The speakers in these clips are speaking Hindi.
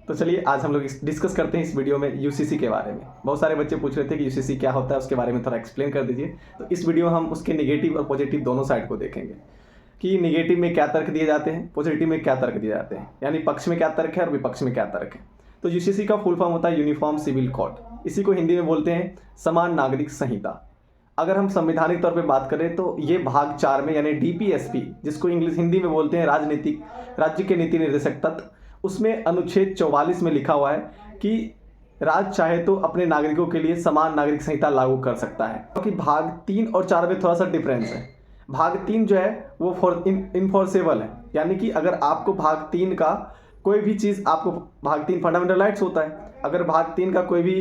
तो चलिए आज हम लोग डिस्कस करते हैं इस वीडियो में यूसीसी के बारे में। बहुत सारे बच्चे पूछ रहे थे कि यूसीसी क्या होता है, उसके बारे में थोड़ा एक्सप्लेन कर दीजिए। तो इस वीडियो में हम उसके नेगेटिव और पॉजिटिव दोनों साइड को देखेंगे कि नेगेटिव में क्या तर्क दिए जाते हैं, पॉजिटिव में क्या तर्क दिए जाते हैं, यानी पक्ष में क्या तर्क है और विपक्ष में क्या तर्क है। तो यूसीसी का फुल फॉर्म होता है यूनिफॉर्म सिविल कोड। इसी को हिंदी में बोलते हैं समान नागरिक संहिता। अगर हम संवैधानिक तौर पे बात करें तो ये भाग 4 में यानी डीपीएसपी, जिसको इंग्लिश हिंदी में बोलते हैं राजनीतिक राज्य के नीति निर्देशक तत्व, उसमें अनुच्छेद 44 में लिखा हुआ है कि राज्य चाहे तो अपने नागरिकों के लिए समान नागरिक संहिता लागू कर सकता है। क्योंकि भाग 3 और 4 में थोड़ा सा डिफरेंस है। भाग 3 जो है वो इनफोर्सेबल है, यानी कि अगर आपको भाग 3 का कोई भी चीज़, आपको भाग 3 फंडामेंटल राइट्स होता है, अगर भाग 3 का कोई भी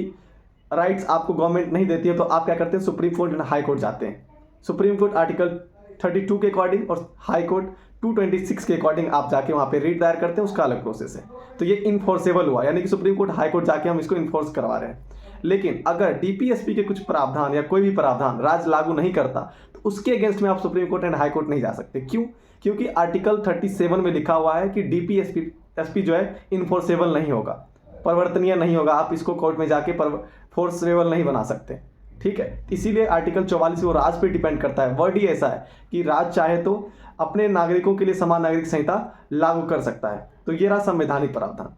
राइट्स आपको गवर्नमेंट नहीं देती है तो आप क्या करते हैं, supreme court and high court जाते हैं। सुप्रीम कोर्ट आर्टिकल 32 के अकॉर्डिंग और हाई कोर्ट 226 के अकॉर्डिंग आप जाके वहाँ पे रीट दायर करते हैं, उसका अलग प्रोसेस है। तो ये इनफोर्सेबल हुआ, यानी कि सुप्रीम कोर्ट हाई कोर्ट जाके हम इसको इन्फोर्स करवा रहे हैं। लेकिन अगर डीपीएसपी के कुछ प्रावधान या कोई भी प्रावधान राज्य लागू नहीं करता तो उसके अगेंस्ट में आप supreme court and high court नहीं जा सकते। क्यों? क्योंकि आर्टिकल 37 में लिखा हुआ है कि डीपीएसपी जो है इन्फोर्सेबल नहीं होगा, परिवर्तनीय नहीं होगा। आप इसको कोर्ट में जाके फोर्सेबल नहीं बना सकते, ठीक है। इसीलिए आर्टिकल 44 वो राज्य पे डिपेंड करता है। वर्ड ही ऐसा है कि राज्य चाहे तो अपने नागरिकों के लिए समान नागरिक संहिता लागू कर सकता है। तो ये रहा संवैधानिक प्रावधान।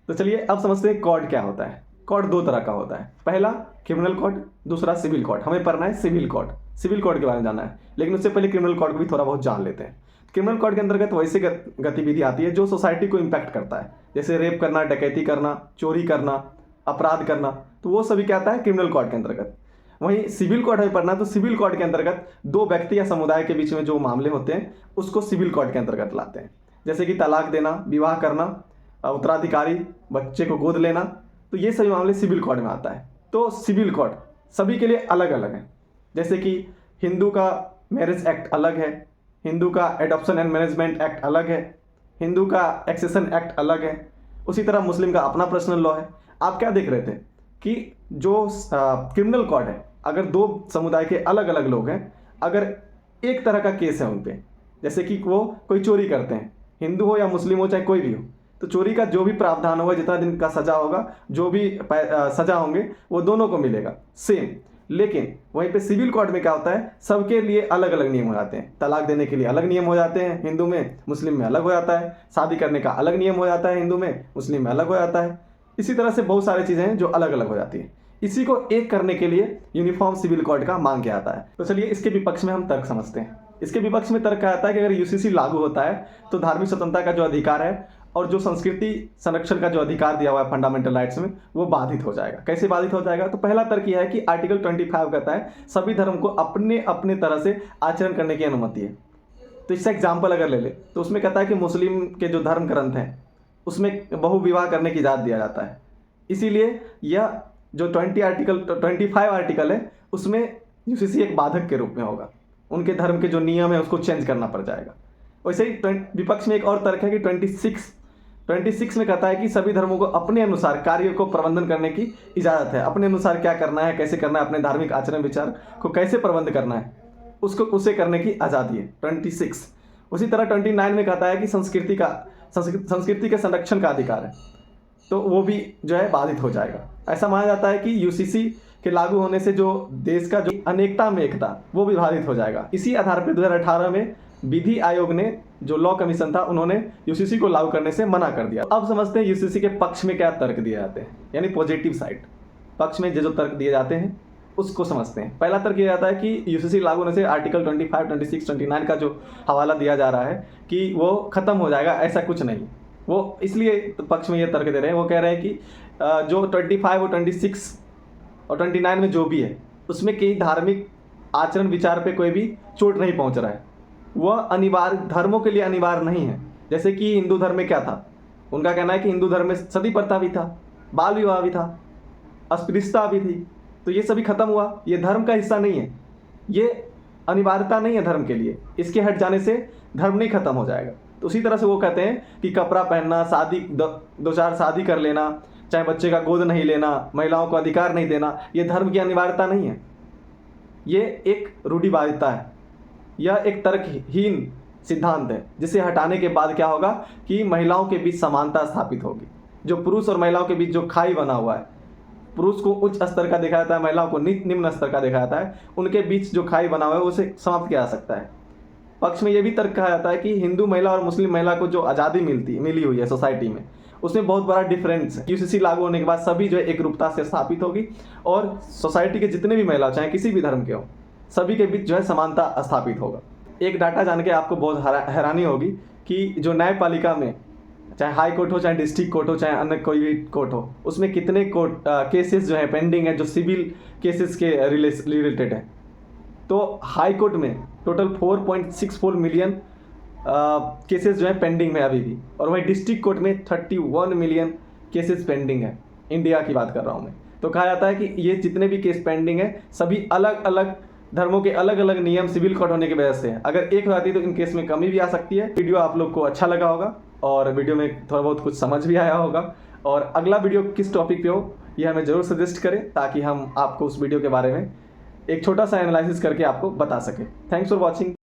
तो चलिए अब समझते हैं कोड क्या होता है। कोड दो तरह का होता है, पहला क्रिमिनल कोड, दूसरा सिविल कोड। हमें पढ़ना है सिविल कोड, सिविल कोड के बारे में जानना है, लेकिन उससे पहले क्रिमिनल कोड को भी थोड़ा बहुत जान लेते हैं। क्रिमिनल कोड के अंतर्गत वैसे गतिविधि आती है जो सोसाइटी को इम्पैक्ट करता है, जैसे रेप करना, डकैती करना, चोरी करना, अपराध करना, तो वो सभी क्या आता है क्रिमिनल कोड के अंतर्गत। वहीं सिविल कोड हमें पढ़ना, तो सिविल कोड के अंतर्गत दो व्यक्ति या समुदाय के बीच में जो मामले होते हैं उसको सिविल कोड के अंतर्गत लाते हैं। जैसे कि तलाक देना, विवाह करना, उत्तराधिकारी, बच्चे को गोद लेना, तो ये सभी मामले सिविल कोड में आता है। तो सिविल कोड सभी के लिए अलग अलग है। जैसे कि हिंदू का मैरिज एक्ट अलग है, हिंदू का एडॉप्शन एंड मैनेजमेंट एक्ट अलग है, हिंदू का एक्सेशन एक्ट अलग है। उसी तरह मुस्लिम का अपना पर्सनल लॉ है। आप क्या देख रहे थे कि जो क्रिमिनल कोड है, अगर दो समुदाय के अलग अलग लोग हैं, अगर एक तरह का केस है उन पे, जैसे कि वो कोई चोरी करते हैं, हिंदू हो या मुस्लिम हो चाहे कोई भी हो, तो चोरी का जो भी प्रावधान होगा, जितना दिन का सजा होगा, जो भी सजा होंगे वो दोनों को मिलेगा सेम। लेकिन वहीं पे सिविल कोड में क्या होता है, सबके लिए अलग अलग नियम हो जाते हैं। तलाक देने के लिए अलग नियम हो जाते हैं हिंदू में, मुस्लिम में अलग हो जाता है। शादी करने का अलग नियम हो जाता है हिंदू में, मुस्लिम में अलग हो जाता है। इसी तरह से बहुत सारी चीज़ें हैं जो अलग अलग हो जाती हैं। इसी को एक करने के लिए यूनिफॉर्म सिविल कोड का मांग किया जाता है। तो चलिए इसके विपक्ष में हम तर्क समझते हैं। इसके विपक्ष में तर्क क्या आता है कि अगर यूसीसी लागू होता है तो धार्मिक स्वतंत्रता का जो अधिकार है और जो संस्कृति संरक्षण का जो अधिकार दिया हुआ है फंडामेंटल राइट्स में, वो बाधित हो जाएगा। कैसे बाधित हो जाएगा? तो पहला तर्क यह है कि आर्टिकल 25 कहता है सभी धर्म को अपने अपने तरह से आचरण करने की अनुमति है। तो इसका एग्जाम्पल अगर ले ले तो उसमें कहता है कि मुस्लिम के जो धर्म ग्रंथ हैं उसमें बहुविवाह करने की इजाज़त दिया जाता है। इसीलिए यह जो 25 आर्टिकल है उसमें यूसीसी एक बाधक के रूप में होगा। उनके धर्म के जो नियम है उसको चेंज करना पड़ जाएगा। वैसे ही विपक्ष में एक और तर्क है कि 26 में कहता है कि सभी धर्मों को अपने अनुसार कार्य को प्रबंधन करने की इजाज़त है। अपने अनुसार क्या करना है, कैसे करना है, अपने धार्मिक आचरण विचार को कैसे प्रबंध करना है, उसे करने की आज़ादी है 26। उसी तरह 29 में कहता है कि संस्कृति के संरक्षण का अधिकार है, तो वो भी जो है बाधित हो जाएगा। ऐसा माना जाता है कि यूसीसी के लागू होने से जो देश का जो अनेकता में एकता, वो भी बाधित हो जाएगा। इसी आधार पर 2018 में विधि आयोग ने जो लॉ कमीशन था, उन्होंने यूसीसी को लागू करने से मना कर दिया। अब समझते हैं यूसीसी के पक्ष में क्या तर्क दिए जाते हैं, यानी पॉजिटिव साइड। पक्ष में जो तर्क दिए जाते हैं उसको समझते हैं। पहला तर्क यह जाता है कि यूसीसी लागू होने से आर्टिकल 25, 26, 29 का जो हवाला दिया जा रहा है कि वो खत्म हो जाएगा, ऐसा कुछ नहीं। वो इसलिए पक्ष में ये तर्क दे रहे हैं, वो कह रहे हैं कि जो 25 और 26 और 29 में जो भी है उसमें कई धार्मिक आचरण विचार पे कोई भी चोट नहीं पहुंच रहा है। वह अनिवार्य धर्मों के लिए अनिवार्य नहीं है। जैसे कि हिंदू धर्म में क्या था, उनका कहना है कि हिंदू धर्म में सती प्रथा भी था, बाल विवाह भी था, अस्पृश्यता भी थी, तो ये सभी खत्म हुआ। ये धर्म का हिस्सा नहीं है, ये अनिवार्यता नहीं है धर्म के लिए। इसके हट जाने से धर्म नहीं खत्म हो जाएगा। तो उसी तरह से वो कहते हैं कि कपड़ा पहनना, शादी, दो चार शादी कर लेना, चाहे बच्चे का गोद नहीं लेना, महिलाओं को अधिकार नहीं देना, ये धर्म की अनिवार्यता नहीं है, ये एक रूढ़िवादिता है। यह एक तर्कहीन सिद्धांत है जिसे हटाने के बाद क्या होगा कि महिलाओं के बीच समानता स्थापित होगी। जो पुरुष और महिलाओं के बीच जो खाई बना हुआ है, पुरुष को उच्च स्तर का देखा जाता है, महिलाओं को निम्न स्तर का देखा जाता है, उनके बीच जो खाई बना हुआ है उसे समाप्त किया जा सकता है। पक्ष में यह भी तर्क कहा जाता है कि हिंदू महिला और मुस्लिम महिला को जो आज़ादी मिली हुई है सोसाइटी में, उसमें बहुत बड़ा डिफरेंस है। यूसीसी लागू होने के बाद सभी जो है एक रूपता से स्थापित होगी और सोसाइटी के जितने भी महिला चाहे किसी भी धर्म के हो, सभी के बीच जो है समानता स्थापित होगा। एक डाटा जान के आपको बहुत हैरानी होगी कि जो न्यायपालिका में चाहे हाई कोर्ट हो, चाहे डिस्ट्रिक्ट कोर्ट हो, चाहे अन्य कोई भी कोर्ट हो, उसमें कितने केसेस जो है पेंडिंग है जो सिविल केसेस के रिलेटेड है। तो हाई कोर्ट में टोटल 4.64 मिलियन केसेस जो है पेंडिंग में अभी भी, और वहीं डिस्ट्रिक्ट कोर्ट में 31 मिलियन केसेस पेंडिंग है। इंडिया की बात कर रहा हूँ मैं। तो कहा जाता है कि ये जितने भी केस पेंडिंग है सभी अलग अलग धर्मों के अलग अलग नियम सिविल कोर्ट होने की वजह से है। अगर एक हो जाती है तो इन केस में कमी भी आ सकती है। वीडियो आप लोग को अच्छा लगा होगा और वीडियो में थोड़ा बहुत कुछ समझ भी आया होगा, और अगला वीडियो किस टॉपिक पे हो ये हमें ज़रूर सजेस्ट करें ताकि हम आपको उस वीडियो के बारे में एक छोटा सा एनालिसिस करके आपको बता सकें। Thanks for watching.